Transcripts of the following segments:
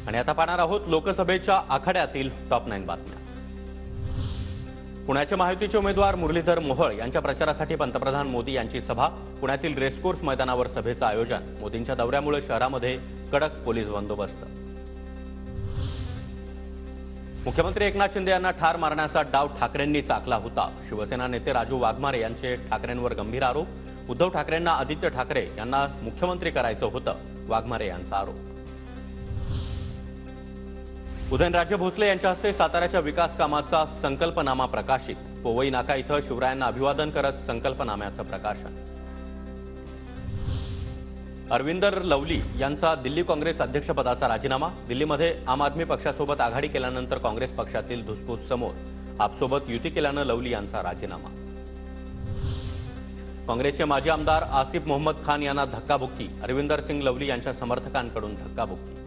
आणि आता पाहणार आहोत लोकसभेच्या आखाड्यातील टॉप 9 बातम्या। पुण्याचे महायुतीचे उमेदवार मुरलीधर मोहोळ यांच्या प्रचारासाठी पंतप्रधान मोदी यांची सभा। पुण्यातील रेसकोर्स मैदानावर सभेचं आयोजन। मोदींच्या दौऱ्यामुळे शहरामध्ये कडक पोलीस बंदोबस्त। मुख्यमंत्री एकनाथ शिंदे यांना ठार मारण्याचा डाव ठाकरेंनी चाकला होता। शिवसेना नेते राजू वाघमारे यांचे ठाकरेंवर गंभीर आरोप। उद्धव ठाकरेंना आदित्य ठाकरे यांना मुख्यमंत्री करायचं होतं, वाघमारे यांचा आरोप। उदयनराजे भोसले यांच्या हस्ते साताऱ्याच्या विकास कामाचा संकल्पनामा प्रकाशित। पोवई नाका इथं शिवरायांना अभिवादन करत संकल्पनाम्याचं प्रकाशन। अरविंदर लवली यांचा दिल्ली काँग्रेस अध्यक्षपदाचा राजीनामा। दिल्लीमध्ये आम आदमी पक्षासोबत आघाडी केल्यानंतर काँग्रेस पक्षातील धुसफूस समोर। आपसोबत युती केल्यानं लवली यांचा राजीनामा। काँग्रेसचे माजी आमदार आसिफ मोहम्मद खान यांना धक्काबुक्की। अरविंदर सिंग लवली यांच्या समर्थकांकडून धक्काबुक्की।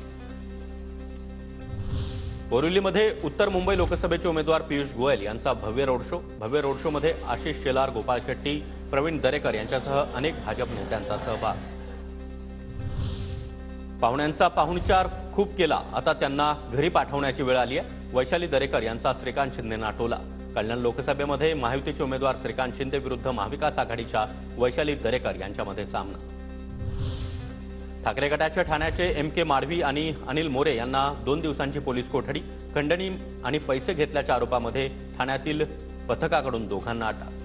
बोरिवलीमध्ये उत्तर मुंबई लोकसभेचे उमेदवार पियुष गोयल यांचा भव्य रोड शोमध्ये आशिष शेलार, गोपाळ शेट्टी, प्रवीण दरेकर यांच्यासह अनेक भाजप नेत्यांचा सहभाग। पाहुण्यांचा पाहुणचार खूप केला, आता त्यांना घरी पाठवण्याची वेळ आली आहे। वैशाली दरेकर यांचा श्रीकांत शिंदेंना टोला। कल्याण लोकसभेमध्ये महायुतीचे उमेदवार श्रीकांत शिंदे विरुद्ध महाविकास आघाडीच्या वैशाली दरेकर यांच्यामध्ये सामना। ठाकरे गटाच्या ठाण्याचे MK माडवी आणि अनिल मोरे यांना 2 दिवसांची पोलीस कोठडी। खंडणी आणि पैसे घेतल्याच्या आरोपामध्ये ठाण्यातील पथकाकडून दोघांना अटक।